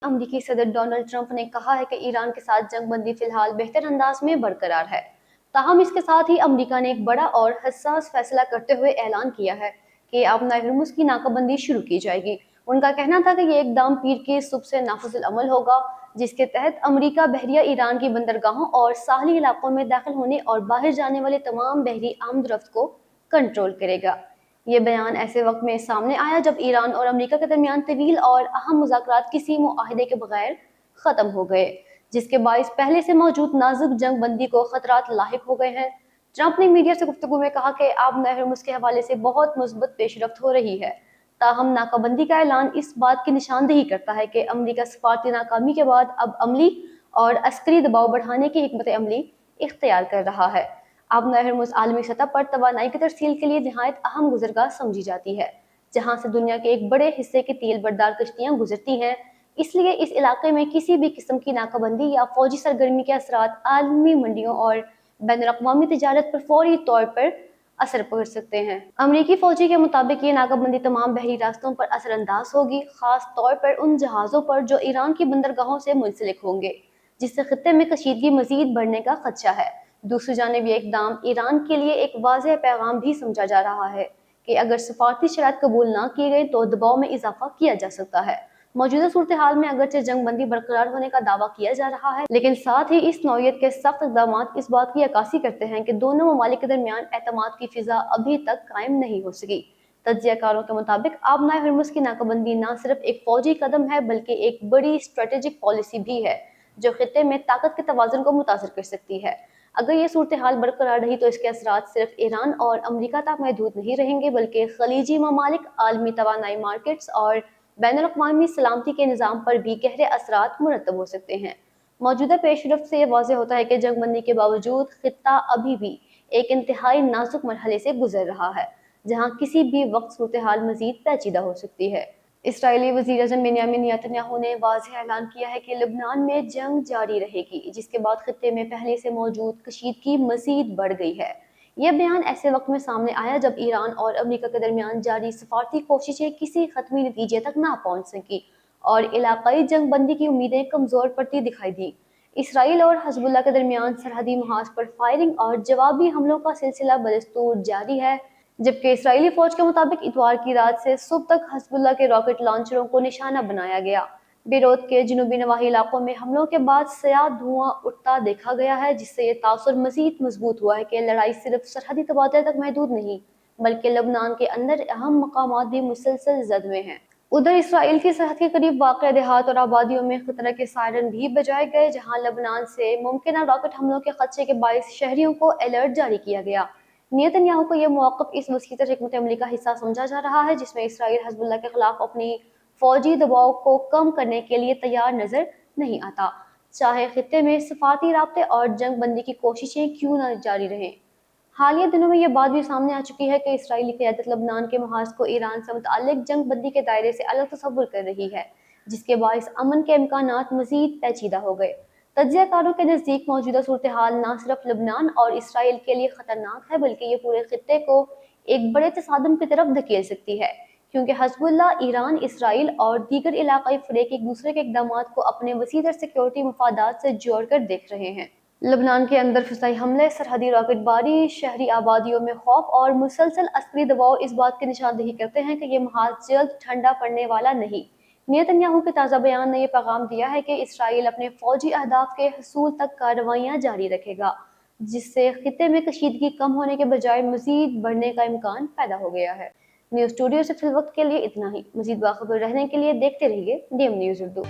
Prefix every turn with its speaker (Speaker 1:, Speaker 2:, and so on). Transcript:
Speaker 1: अमेरिकी सदर Donald Trump ने कहा है कि ईरान के साथ जंग बंदी फिलहाल बेहतर अंदाज में बरकरार है। ताहम इसके साथ ही अमेरिका ने एक बड़ा और हसास फैसला करते हुए ऐलान किया है कि अब हुर्मुज़ की नाकाबंदी शुरू की जाएगी। उनका कहना था कि ये एकदम पीर की सुबह से नाफिजुल अमल होगा, जिसके तहत अमेरिका बहरिया ईरान की बंदरगाहों और साहली इलाकों में दाखिल होने और बाहर जाने वाले तमाम बहरी आमदरफ्त को कंट्रोल करेगा। ये बयान ऐसे वक्त में सामने आया जब ईरान और अमेरिका के दरमियान तवील और अहम मुज़ाकरात किसी मुआहदे के बगैर खत्म हो गए, जिसके बाइस पहले से मौजूद नाजुक जंग बंदी को खतरात लाहिक हो गए हैं। ट्रंप ने मीडिया से गुफ्तगू में कहा कि अब हुर्मुज़ के हवाले से बहुत मुस्बत पेशरफ्त हो रही है। ताहम नाकाबंदी का ऐलान इस बात की निशानदेही करता है कि अमेरिका सफारती नाकामी के बाद अब अमली और अस्करी दबाव बढ़ाने की हिकमत अमली इख्तियार कर रहा है। अब हुर्मुज़ आलमी सतह पर तवानाई की तरसील के लिए नहायत अहम गुजरगाह समझी जाती है, जहाँ से दुनिया के एक बड़े हिस्से की तेल बरदार कश्तियाँ गुजरती हैं। इसलिए इस इलाके में किसी भी किस्म की नाकाबंदी या फौजी सरगर्मी के असरात आलमी मंडियों और बैनुल-अक़वामी तिजारत पर फौरी तौर पर असर पड़ सकते हैं। अमरीकी फौजी के मुताबिक ये नाकाबंदी तमाम बहरी रास्तों पर असरअंदाज होगी, खास तौर पर उन जहाज़ों पर जो ईरान की बंदरगाहों से मुंसलिक होंगे, जिससे खित्ते में कशीदगी मजीद बढ़ने का खदशा है। दूसरी जानिब ये इक़दाम ईरान के लिए एक वाज़ेह पैगाम भी समझा जा रहा है कि अगर सफारती शरात कबूल ना किए गए तो दबाव में इजाफा किया जा सकता है। मौजूदा सूरत हाल में अगरचे जंग बंदी बरकरार होने का दावा किया जा रहा है, लेकिन साथ ही इस नौयत के सख्त इक़दाम इस बात की अक्कासी करते हैं कि दोनों ममालिक के दरमियान एतमाद की फिजा अभी तक कायम नहीं हो सकी। तज्ज़ियाकारों के मुताबिक अब हुर्मुज़ की नाकाबंदी न सिर्फ एक फौजी कदम है बल्कि एक बड़ी स्ट्रेटेजिक पॉलिसी भी है, जो खित्ते में ताकत के तवाज़ुन को मुतासर कर सकती है। अगर ये सूरत हाल बरकरार रही तो इसके असरात सिर्फ ईरान और अमेरिका तक महदूद नहीं रहेंगे, बल्कि खलीजी ममालिक, आलमी तवानाई मार्केट्स और बैनुल-अक़वामी सलामती के निज़ाम पर भी गहरे असरात मुरतब हो सकते हैं। मौजूदा पेशरफ्त से ये वाज़ेह होता है कि जंग बंदी के बावजूद खित्ता अभी भी एक इंतहाई नाजुक मरहले से गुजर रहा है, जहाँ किसी भी वक्त सूरत हाल मजीद पेचीदा हो सकती है। इस्राईली वज़ीर-ए-आज़म बेंयामिन नेतन्याहू ने वाज़ेह ऐलान किया है कि लबनान में जंग जारी रहेगी, जिसके बाद खित्ते में पहले से मौजूद कशीदगी मज़ीद बढ़ गई है। यह बयान ऐसे वक्त में सामने आया जब ईरान और अमेरिका के दरमियान जारी सफारती कोशिशें किसी हतमी नतीजे तक ना पहुँच सकी और इलाकाई जंग बंदी की उम्मीदें कमज़ोर पड़ती दिखाई दी। इसराइल और हिज़्बुल्लाह के दरमियान सरहदी महाज पर फायरिंग और जवाबी हमलों का सिलसिला बदस्तूर जारी है, जबकि इस्राएली फौज के मुताबिक इतवार की रात से सुबह तक हिज़्बुल्लाह के रॉकेट लॉन्चरों को निशाना बनाया गया। बेरूत के जनूबी नवाही इलाकों में हमलों के बाद स्याह धुआं उठता देखा गया है, जिससे ये तासुर मजीद मजबूत हुआ है कि लड़ाई सिर्फ सरहदी तबादले तक महदूद नहीं, बल्कि लबनान के अंदर अहम मकामात भी मुसलसल जद में हैं। उधर इसराइल की सरहद के करीब वाक़ देहात और आबादियों में खतरा के सायरन भी बजाए गए, जहाँ लबनान से मुमकिन रॉकेट हमलों के खदशे के बाइस शहरियों को अलर्ट जारी किया गया। नेतन्याहू को यह मौक़िफ़ इस वसीतर हिकमत अमली का हिस्सा समझा जा रहा है, जिसमें इसराइल हिज़्बुल्लाह के खिलाफ अपनी फौजी दबाव को कम करने के लिए तैयार नजर नहीं आता, चाहे खित्ते में सफारती राब्ते और जंग बंदी की कोशिशें क्यों न जारी रहें। हालिया दिनों में यह बात भी सामने आ चुकी है कि इसराइली क़यादत लबनान के महाज को ईरान से मुताल्लिक जंग बंदी के दायरे से अलग तस्वुर कर रही है, जिसके बाइस अमन के इम्कानात मजीद पेचीदा हो गए। तज्ज़ियाकारों के नज़दीक मौजूदा सूरत हाल न सिर्फ लबनान और इसराइल के लिए खतरनाक है, बल्कि ये पूरे खित्ते को एक बड़े तसादुम की तरफ धकेल सकती है, क्योंकि हिज़्बुल्लाह, ईरान, इसराइल और दीगर इलाकाई फ़रीक एक दूसरे के इक़दामात को अपने वसीतर सिक्योरिटी मफादात से जोड़ कर देख रहे हैं। लबनान के अंदर फ़िज़ाई हमले, सरहदी रॉकेटबारी, शहरी आबादियों में खौफ और मुसलसल अस्करी दबाव इस बात की निशानदेही करते हैं कि ये महाज जल्द ठंडा पड़ने वाला नहीं। नेतन्याहू के ताज़ा बयान ने यह पैगाम दिया है कि इसराइल अपने फौजी अहदाफ के हसूल तक कार्रवाइयाँ जारी रखेगा, जिससे खित्ते में कशीदगी कम होने के बजाय मजीद बढ़ने का इम्कान पैदा हो गया है। न्यूज़ स्टूडियो से फिल वक्त के लिए इतना ही। मजीद बाखबर रहने के लिए देखते रहिए DM न्यूज़ उर्दू।